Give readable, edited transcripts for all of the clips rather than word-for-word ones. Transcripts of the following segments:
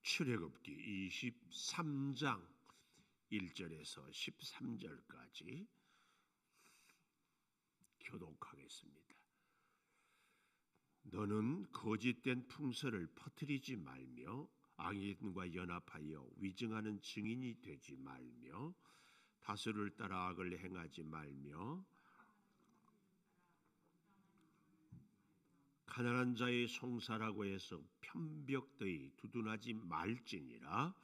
출애굽기 23장 1절에서 13절까지 교독하겠습니다. 너는 거짓된 풍설을 퍼뜨리지 말며 악인과 연합하여 위증하는 증인이 되지 말며 다수를 따라 악을 행하지 말며 가난한 자의 송사라고 해서 편벽되이 두둔하지 말지니라.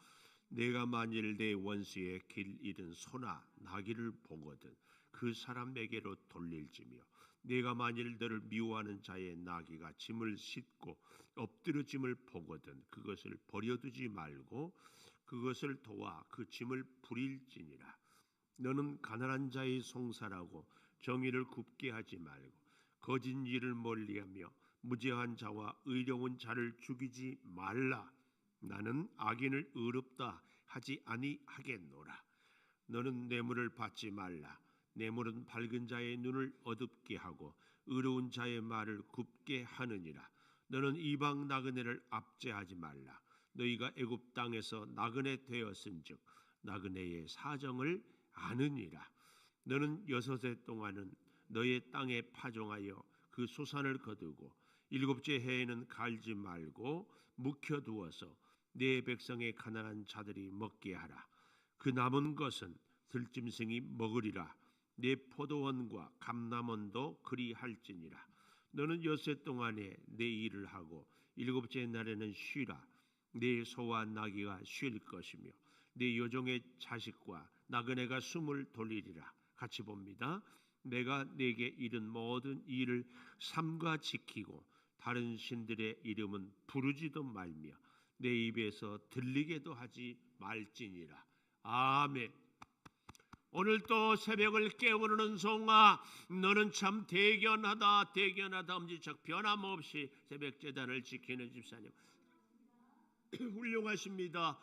내가 만일 내 원수의 길 잃은 소나 나귀를 보거든 그 사람에게로 돌릴지며 내가 만일 너를 미워하는 자의 나귀가 짐을 싣고 엎드러짐을 보거든 그것을 버려두지 말고 그것을 도와 그 짐을 부릴지니라. 너는 가난한 자의 송사라고 정의를 굽게 하지 말고 거짓 일을 멀리하며 무죄한 자와 의로운 자를 죽이지 말라. 나는 악인을 의롭다 하지 아니하겠노라. 너는 뇌물을 받지 말라. 뇌물은 밝은 자의 눈을 어둡게 하고 의로운 자의 말을 굽게 하느니라. 너는 이방 나그네를 압제하지 말라. 너희가 애굽 땅에서 나그네 되었은즉 나그네의 사정을 아느니라. 너는 6해 동안은 너의 땅에 파종하여 그 소산을 거두고 7째 해에는 갈지 말고 묵혀두어서 내 백성의 가난한 자들이 먹게 하라. 그 남은 것은 들짐승이 먹으리라. 내 포도원과 감람원도 그리할지니라. 너는 6해 동안에 내 일을 하고 7째 날에는 쉬라. 내 소와 나귀가 쉴 것이며 내 여종의 자식과 나그네가 숨을 돌리리라. 같이 봅니다. 내가 내게 이른 모든 일을 삼가 지키고 다른 신들의 이름은 부르지도 말며 내 입에서 들리게도 하지 말지니라. 아멘. 오늘 또 새벽을 깨우는 송아 너는 참 대견하다 대견하다. 엄지척 변함없이 새벽 제단을 지키는 집사님 훌륭하십니다.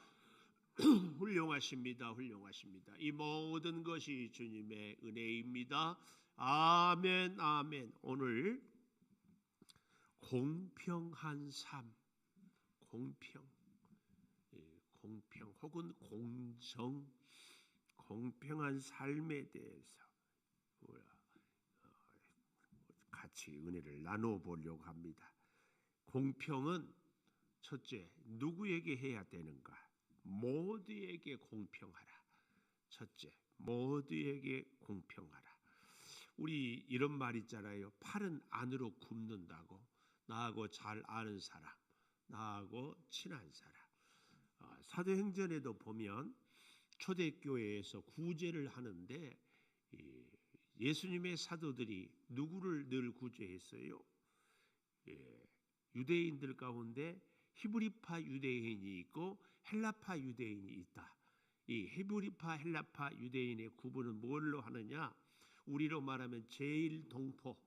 훌륭하십니다. 훌륭하십니다. 이 모든 것이 주님의 은혜입니다. 아멘 아멘. 오늘 공평한 삶, 공평 혹은 공정, 공평한 삶에 대해서 같이 은혜를 나누어 보려고 합니다. 공평은 첫째, 누구에게 해야 되는가? 모두에게 공평하라. 첫째, 모두에게 공평하라. 우리 이런 말 있잖아요. 팔은 안으로 굽는다고. 나하고 잘 아는 사람, 나하고 친한 사람. 사도행전에도 보면 초대교회에서 구제를 하는데 예수님의 사도들이 누구를 늘 구제했어요? 유대인들 가운데 히브리파 유대인이 있고 헬라파 유대인이 있다. 이 히브리파 헬라파 유대인의 구분은 뭘로 하느냐? 우리로 말하면 제일동포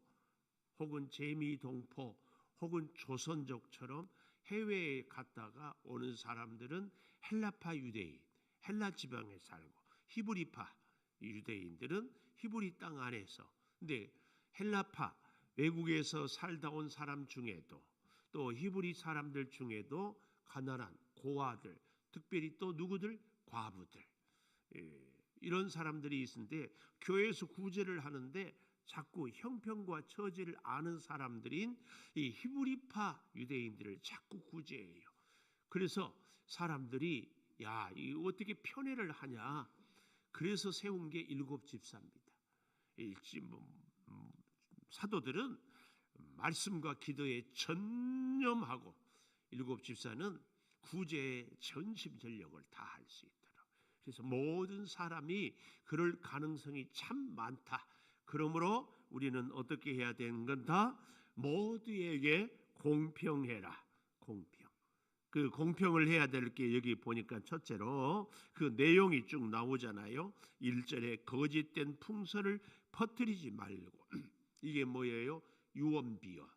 혹은 재미동포 혹은 조선족처럼 해외에 갔다가 오는 사람들은 헬라파 유대인, 헬라 지방에 살고 히브리파 유대인들은 히브리 땅 안에서. 근데 헬라파 외국에서 살다 온 사람 중에도 또 히브리 사람들 중에도 가난한 고아들, 특별히 또 누구들? 과부들. 이런 사람들이 있는데 교회에서 구제를 하는데 자꾸 형편과 처지를 아는 사람들인 이 히브리파 유대인들을 자꾸 구제해요. 그래서 사람들이 야, 이거 어떻게 편애를 하냐? 그래서 세운 게 7집사입니다. 사도들은 말씀과 기도에 전념하고 7집사는 구제에 전심전력을 다할 수 있도록. 그래서 모든 사람이 그럴 가능성이 참 많다. 그러므로 우리는 어떻게 해야 되는 건가? 모두에게 공평해라. 공평. 그 공평을 해야 될 게 여기 보니까 첫째로 그 내용이 쭉 나오잖아요. 1절에 거짓된 풍설을 퍼뜨리지 말고. 이게 뭐예요? 유언비어.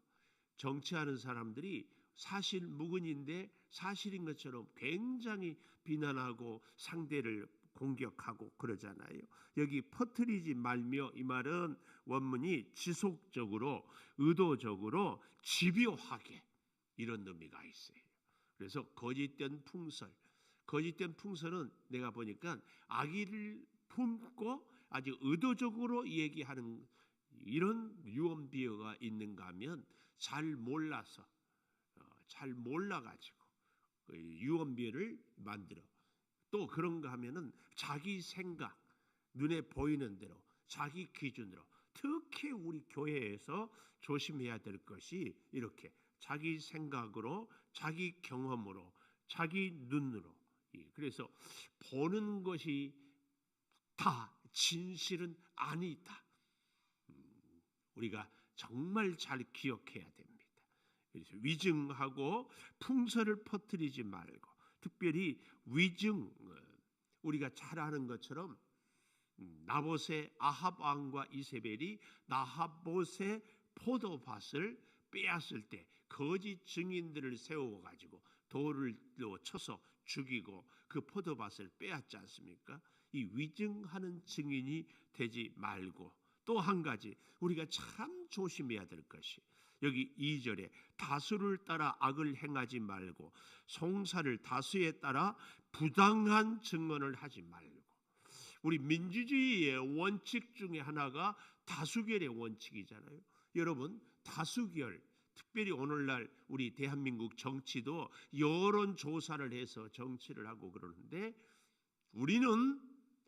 정치하는 사람들이 사실 무근인데 사실인 것처럼 굉장히 비난하고 상대를 공격하고 그러잖아요. 여기 퍼뜨리지 말며 이 말은 원문이 지속적으로 의도적으로 집요하게 이런 의미가 있어요. 그래서 거짓된 풍설은 내가 보니까 악의를 품고 아주 의도적으로 얘기하는 이런 유언비어가 있는가 하면 잘 몰라가지고 유언비어를 만들어. 또 그런가 하면은 자기 생각, 눈에 보이는 대로 자기 기준으로, 특히 우리 교회에서 조심해야 될 것이 이렇게 자기 생각으로, 자기 경험으로, 자기 눈으로, 그래서 보는 것이 다 진실은 아니다. 우리가 정말 잘 기억해야 됩니다. 그래서 위증하고 풍설을 퍼뜨리지 말고, 특별히 위증, 우리가 잘 아는 것처럼 나봇의 아합 왕과 이세벨이 나봇의 포도밭을 빼앗을 때 거짓 증인들을 세워가지고 돌로 쳐서 죽이고 그 포도밭을 빼앗지 않습니까? 이 위증하는 증인이 되지 말고, 또 한 가지 우리가 참 조심해야 될 것이 여기 2절에 다수를 따라 악을 행하지 말고 송사를 다수에 따라 부당한 증언을 하지 말고. 우리 민주주의의 원칙 중에 하나가 다수결의 원칙이잖아요. 여러분, 다수결, 특별히 오늘날 우리 대한민국 정치도 여론조사를 해서 정치를 하고 그러는데, 우리는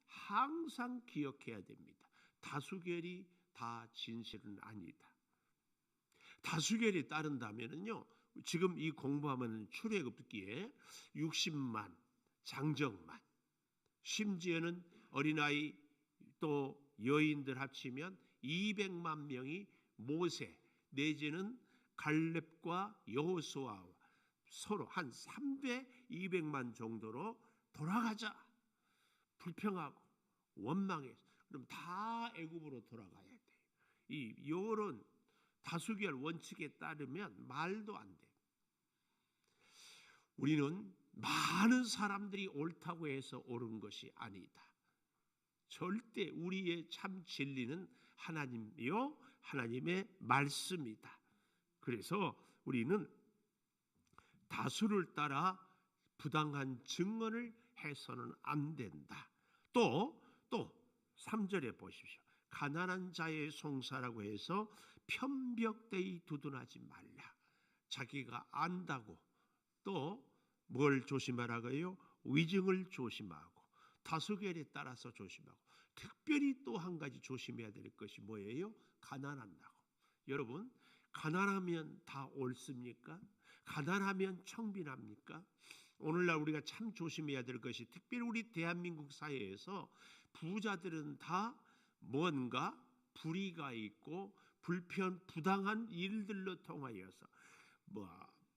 항상 기억해야 됩니다. 다수결이 다 진실은 아니다. 다수결이 따른다면요, 지금 이 공부하면 출애굽기에 60만, 장정만, 심지어는 어린아이 또 여인들 합치면 200만 명이 모세 내지는 갈렙과 여호수아와 서로 한 200만 정도로 돌아가자. 불평하고 원망해서. 그럼 다 애굽으로 돌아가야 돼. 이 여론 다수결 원칙에 따르면 말도 안 돼. 우리는 많은 사람들이 옳다고 해서 옳은 것이 아니다. 절대 우리의 참 진리는 하나님이요, 하나님의 말씀이다. 그래서 우리는 다수를 따라 부당한 증언을 해서는 안 된다. 또 3절에 보십시오. 가난한 자의 송사라고 해서 편벽되이 두둔하지 말라. 자기가 안다고 또 뭘 조심하라고요? 위증을 조심하고 다수결에 따라서 조심하고, 특별히 또 한 가지 조심해야 될 것이 뭐예요? 가난한다고. 여러분, 가난하면 다 옳습니까? 가난하면 청빈합니까? 오늘날 우리가 참 조심해야 될 것이, 특별히 우리 대한민국 사회에서 부자들은 다 뭔가 불의가 있고 부당한 일들로 통하여서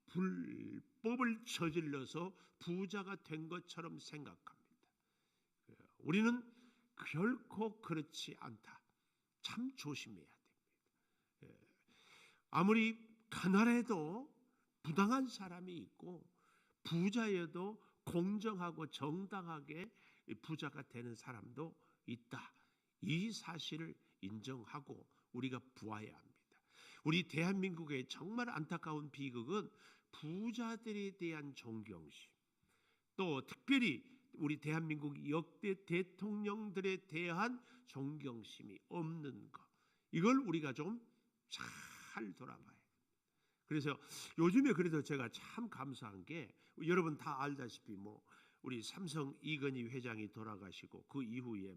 불법을 저질러서 부자가 된 것처럼 생각합니다. 우리는 결코 그렇지 않다. 참 조심해야 됩니다. 아무리 가난해도 부당한 사람이 있고, 부자여도 공정하고 정당하게 부자가 되는 사람도 있다. 이 사실을 인정하고 우리가 보아야 합니다. 우리 대한민국의 정말 안타까운 비극은 부자들에 대한 존경심, 또 특별히 우리 대한민국 역대 대통령들에 대한 존경심이 없는 것, 이걸 우리가 좀 잘 돌아봐야 합니다. 그래서 요즘에 그래도 제가 참 감사한 게, 여러분 다 알다시피 우리 삼성 이건희 회장이 돌아가시고 그 이후에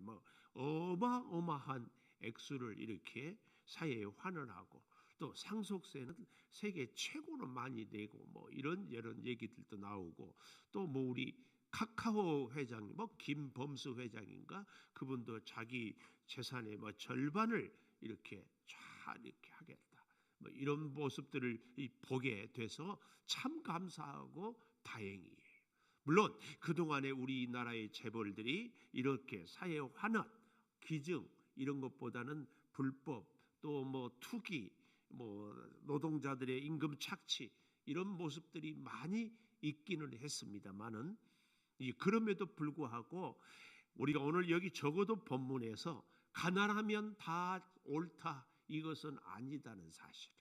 어마어마한 액수를 이렇게 사회에 환원하고, 또 상속세는 세계 최고로 많이 내고 이런 얘기들도 나오고, 또 우리 카카오 회장 김범수 회장인가, 그분도 자기 재산의 절반을 이렇게 이렇게 하겠다, 이런 모습들을 보게 돼서 참 감사하고 다행이에요. 물론 그동안에 우리나라의 재벌들이 이렇게 사회 환원, 기증 이런 것보다는 불법, 또 투기, 노동자들의 임금 착취, 이런 모습들이 많이 있기는 했습니다만은, 그럼에도 불구하고 우리가 오늘 여기 적어도 본문에서 가난하면 다 옳다, 이것은 아니다는 사실을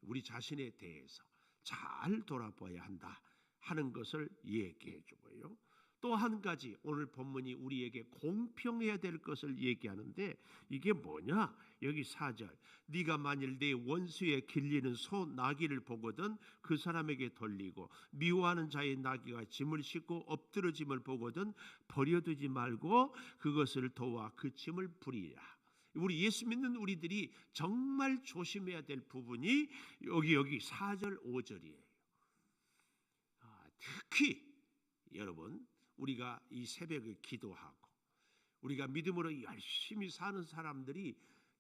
우리 자신에 대해서 잘 돌아봐야 한다 하는 것을 얘기해 주고요. 또 한 가지 오늘 본문이 우리에게 공평해야 될 것을 얘기하는데 이게 뭐냐? 여기 4절 네가 만일 네 원수의 길리는 소 나귀를 보거든 그 사람에게 돌리고 미워하는 자의 나귀가 짐을 싣고 엎드러짐을 보거든 버려두지 말고 그것을 도와 그 짐을 부리라. 우리 예수 믿는 우리들이 정말 조심해야 될 부분이 여기 4절 5절이에요. 특히 여러분 우리가 이 새벽에 기도하고 우리가 믿음으로 열심히 사는 사람들이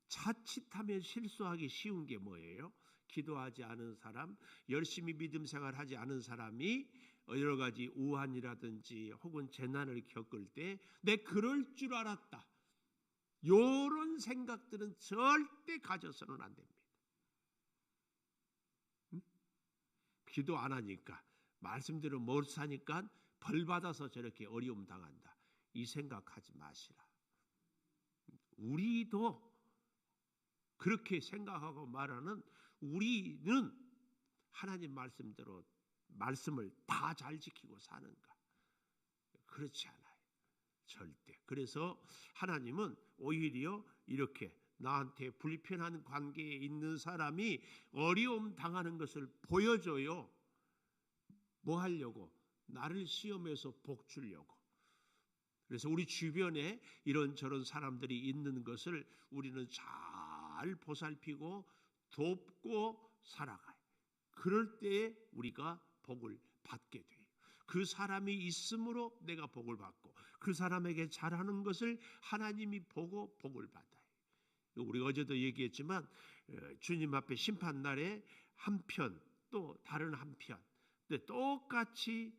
자칫하면 실수하기 쉬운 게 뭐예요? 기도하지 않은 사람, 열심히 믿음 생활하지 않은 사람이 여러 가지 우환이라든지 혹은 재난을 겪을 때 내 그럴 줄 알았다. 이런 생각들은 절대 가져서는 안 됩니다. 기도 안 하니까 말씀대로 못 사니까 벌 받아서 저렇게 어려움 당한다. 이 생각하지 마시라. 우리도 그렇게 생각하고 말하는 우리는 하나님 말씀대로 말씀을 다 잘 지키고 사는가? 그렇지 않아요. 절대. 그래서 하나님은 오히려 이렇게 나한테 불편한 관계에 있는 사람이 어려움 당하는 것을 보여줘요. 뭐 하려고? 나를 시험해서 복 주려고. 그래서 우리 주변에 이런저런 사람들이 있는 것을 우리는 잘 보살피고 돕고 살아가요. 그럴 때에 우리가 복을 받게 돼요. 그 사람이 있으므로 내가 복을 받고 그 사람에게 잘하는 것을 하나님이 보고 복을 받아요. 우리가 어제도 얘기했지만 주님 앞에 심판날에 한편 또 다른 한편 똑같이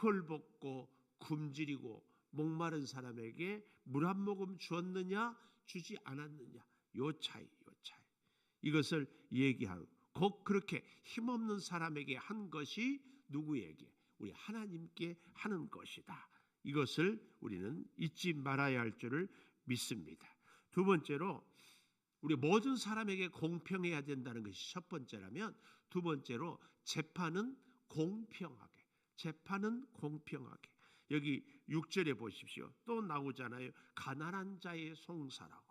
헐벗고 굶주리고 목마른 사람에게 물 한 모금 주었느냐 주지 않았느냐 요 차이. 이것을 얘기하고 곧 그렇게 힘없는 사람에게 한 것이 누구에게? 우리 하나님께 하는 것이다. 이것을 우리는 잊지 말아야 할 줄을 믿습니다. 두 번째로 우리 모든 사람에게 공평해야 된다는 것이 첫 번째라면 두 번째로 재판은 공평하게. 여기 6절에 보십시오. 또 나오잖아요. 가난한 자의 송사라고.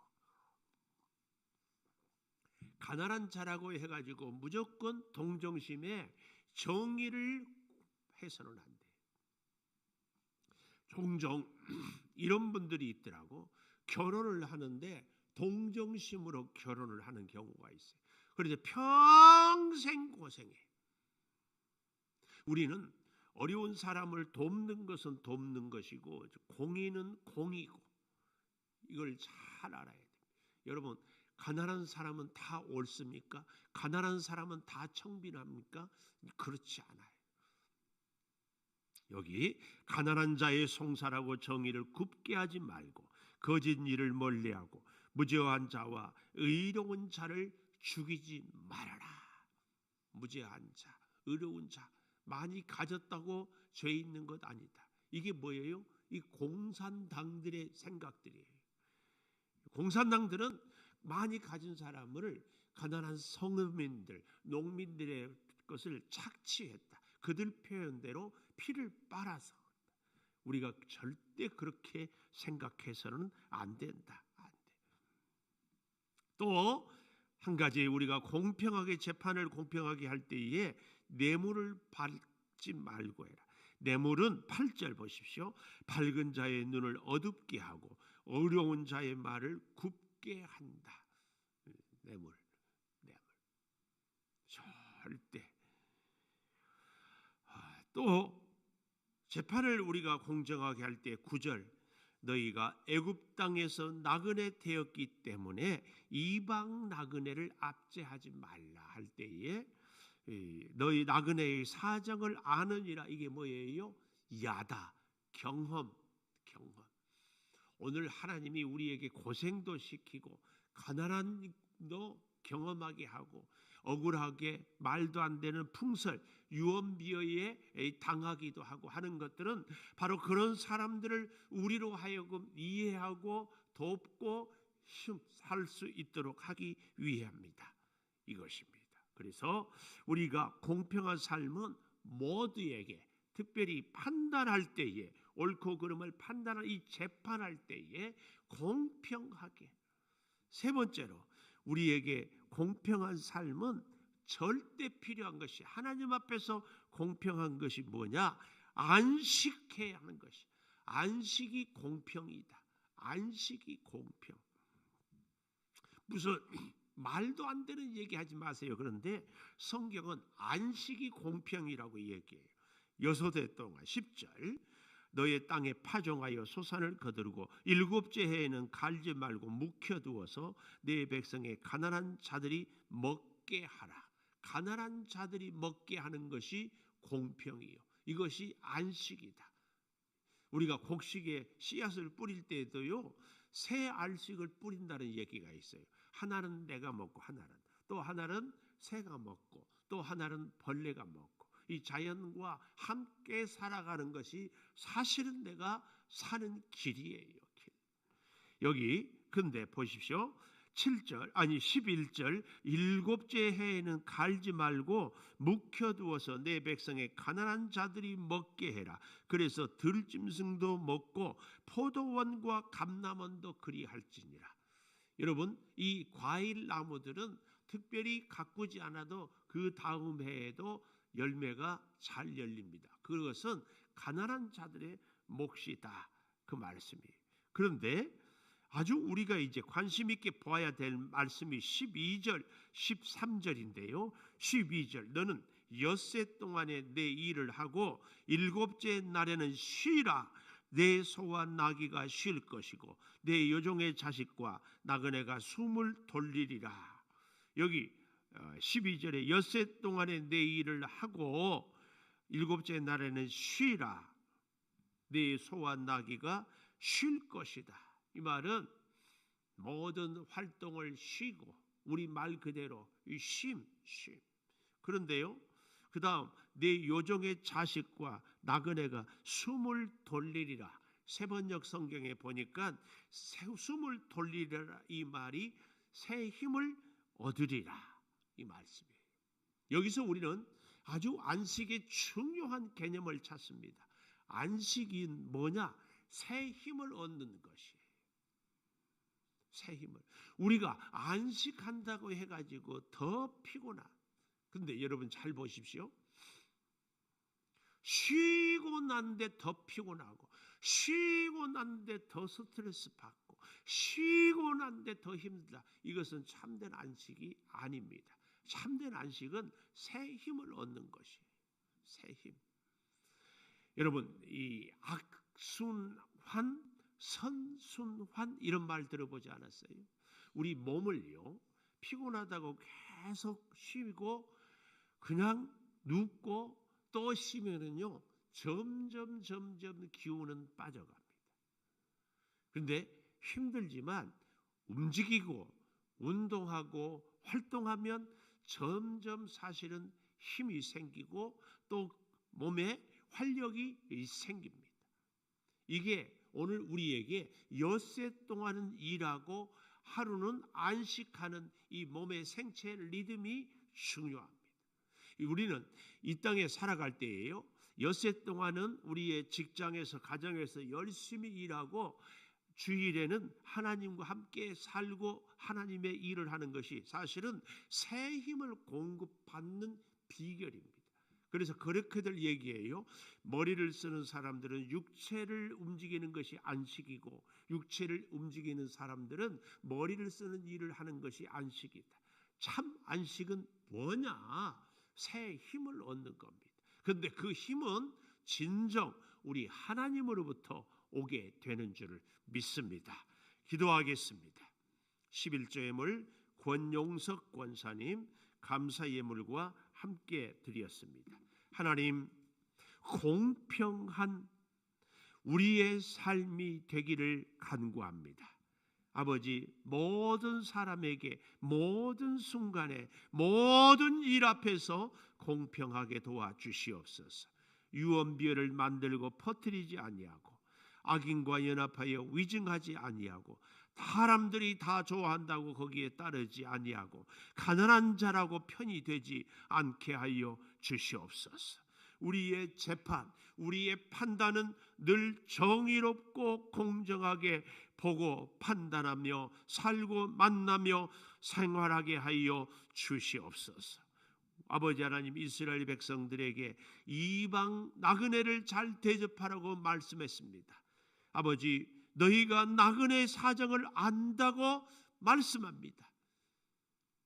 가난한 자라고 해가지고 무조건 동정심에 정의를 해서는 안 돼요. 종종 이런 분들이 있더라고. 결혼을 하는데 동정심으로 결혼을 하는 경우가 있어요. 그래서 평생 고생해. 우리는 어려운 사람을 돕는 것은 돕는 것이고 공의는 공이고 이걸 잘 알아야 돼요. 여러분 가난한 사람은 다 옳습니까? 가난한 사람은 다 청빈합니까? 그렇지 않아요. 여기 가난한 자의 송사라고 정의를 굽게 하지 말고 거짓 일을 멀리하고 무죄한 자와 의로운 자를 죽이지 말아라. 무죄한 자, 의로운 자 많이 가졌다고 죄 있는 것 아니다. 이게 뭐예요? 이 공산당들의 생각들이에요. 공산당들은 많이 가진 사람을 가난한 성민들, 농민들의 것을 착취했다. 그들 표현대로 피를 빨아서 우리가 절대 그렇게 생각해서는 안 된다. 안 돼. 또 한 가지 우리가 공평하게 재판을 공평하게 할 때에 뇌물을 받지 말고 해라. 뇌물은 8절 보십시오. 밝은 자의 눈을 어둡게 하고 어려운 자의 말을 굽게 한다. 뇌물. 절대. 또 재판을 우리가 공정하게 할 때 9절 너희가 애굽 땅에서 나그네 되었기 때문에 이방 나그네를 압제하지 말라 할 때에 너희 나그네의 사정을 아느니라. 이게 뭐예요? 야다. 경험. 오늘 하나님이 우리에게 고생도 시키고 가난한도 경험하게 하고 억울하게 말도 안 되는 풍설, 유언비어에 당하기도 하고 하는 것들은 바로 그런 사람들을 우리로 하여금 이해하고 돕고 살 수 있도록 하기 위함이다. 이것입니다. 그래서 우리가 공평한 삶은 모두에게 특별히 판단할 때에 옳고 그름을 판단할 이 재판할 때에 공평하게. 세 번째로 우리에게 공평한 삶은 절대 필요한 것이 하나님 앞에서 공평한 것이 뭐냐? 안식해야 하는 것이. 안식이 공평이다. 안식이 공평. 무슨 말도 안 되는 얘기하지 마세요. 그런데 성경은 안식이 공평이라고 얘기해요. 여섯해 동안 10절 너의 땅에 파종하여 소산을 거두고 일곱째 해에는 갈지 말고 묵혀두어서 내 백성의 가난한 자들이 먹게 하라. 가난한 자들이 먹게 하는 것이 공평이요. 이것이 안식이다. 우리가 곡식에 씨앗을 뿌릴 때에도요, 새 알식을 뿌린다는 얘기가 있어요. 하나는 내가 먹고 또 하나는 새가 먹고 또 하나는 벌레가 먹고, 이 자연과 함께 살아가는 것이 사실은 내가 사는 길이에요. 길. 여기 근데 보십시오. 11절 일곱째 해에는 갈지 말고 묵혀두어서 내 백성의 가난한 자들이 먹게 해라. 그래서 들짐승도 먹고 포도원과 감람원도 그리할지니라. 여러분, 이 과일 나무들은 특별히 가꾸지 않아도 그 다음 해에도 열매가 잘 열립니다. 그것은 가난한 자들의 몫이다, 그 말씀이에요. 그런데 아주 우리가 이제 관심 있게 보아야 될 말씀이 12절, 13절인데요. 12절 너는 엿새 동안에 내 일을 하고 일곱째 날에는 쉬라. 내 소와 나귀가 쉴 것이고 내 여종의 자식과 나그네가 숨을 돌리리라. 여기 12절에 엿새 동안에 내 일을 하고 일곱째 날에는 쉬라. 내 소와 나귀가 쉴 것이다. 이 말은 모든 활동을 쉬고, 우리 말 그대로 쉼. 그런데요, 그 다음 내 요종의 자식과 나그네가 숨을 돌리리라. 세번역 성경에 보니까 숨을 돌리리라, 이 말이 새 힘을 얻으리라, 이 말씀이에요. 여기서 우리는 아주 안식의 중요한 개념을 찾습니다. 안식이 뭐냐? 새 힘을 얻는 것이에요. 새 힘을. 우리가 안식한다고 해가지고 더 피곤하. 근데 여러분 잘 보십시오. 쉬고 난데 더 피곤하고, 쉬고 난데 더 스트레스 받고, 쉬고 난데 더 힘들다. 이것은 참된 안식이 아닙니다. 참된 안식은 새 힘을 얻는 것이에요. 새 힘. 여러분, 이 악순환, 선순환 이런 말 들어보지 않았어요? 우리 몸을요, 피곤하다고 계속 쉬고 그냥 눕고 또 쉬면은요 점점 기운은 빠져갑니다. 그런데 힘들지만 움직이고 운동하고 활동하면 점점 사실은 힘이 생기고 또 몸에 활력이 생깁니다. 이게 오늘 우리에게 엿새 동안은 일하고 하루는 안식하는 이 몸의 생체 리듬이 중요합니다. 우리는 이 땅에 살아갈 때에요, 엿새 동안은 우리의 직장에서 가정에서 열심히 일하고 주일에는 하나님과 함께 살고 하나님의 일을 하는 것이 사실은 새 힘을 공급받는 비결입니다. 그래서 그렇게들 얘기해요. 머리를 쓰는 사람들은 육체를 움직이는 것이 안식이고, 육체를 움직이는 사람들은 머리를 쓰는 일을 하는 것이 안식이다. 참 안식은 뭐냐? 새 힘을 얻는 겁니다. 그런데 그 힘은 진정 우리 하나님으로부터 오게 되는 줄을 믿습니다. 기도하겠습니다. 11조 예물 권용석 권사님 감사 예물과 함께 드렸습니다. 하나님, 공평한 우리의 삶이 되기를 간구합니다. 아버지, 모든 사람에게 모든 순간에 모든 일 앞에서 공평하게 도와주시옵소서. 유언비어를 만들고 퍼뜨리지 아니하고 악인과 연합하여 위증하지 아니하고 사람들이 다 좋아한다고 거기에 따르지 아니하고 가난한 자라고 편이 되지 않게 하여 주시옵소서. 우리의 재판, 우리의 판단은 늘 정의롭고 공정하게 보고 판단하며 살고 만나며 생활하게 하여 주시옵소서. 아버지 하나님, 이스라엘 백성들에게 이방 나그네를 잘 대접하라고 말씀했습니다. 아버지, 너희가 나그네 사정을 안다고 말씀합니다.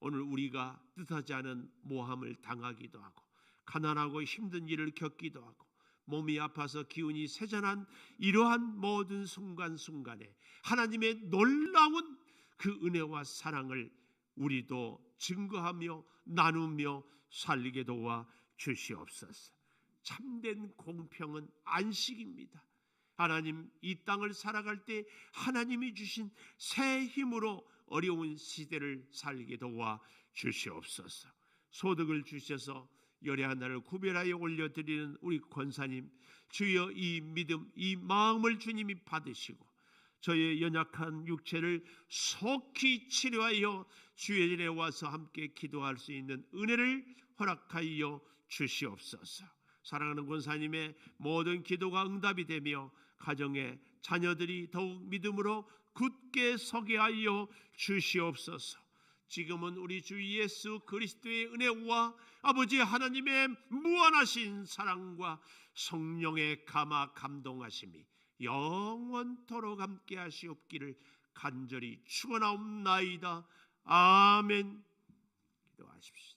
오늘 우리가 뜻하지 않은 모함을 당하기도 하고 가난하고 힘든 일을 겪기도 하고 몸이 아파서 기운이 쇠잔한 이러한 모든 순간순간에 하나님의 놀라운 그 은혜와 사랑을 우리도 증거하며 나누며 살게 도와 주시옵소서. 참된 공평은 안식입니다. 하나님, 이 땅을 살아갈 때 하나님이 주신 새 힘으로 어려운 시대를 살게 도와 주시옵소서. 소득을 주셔서 열의 하나를 구별하여 올려드리는 우리 권사님, 주여 이 믿음, 이 마음을 주님이 받으시고 저의 연약한 육체를 속히 치료하여 주의 전에 와서 함께 기도할 수 있는 은혜를 허락하여 주시옵소서. 사랑하는 권사님의 모든 기도가 응답이 되며 가정의 자녀들이 더욱 믿음으로 굳게 서게 하여 주시옵소서. 지금은 우리 주 예수 그리스도의 은혜와 아버지 하나님의 무한하신 사랑과 성령의 감화 감동하심이 영원토록 함께 하시옵기를 간절히 축원하옵나이다. 아멘. 기도하십시오.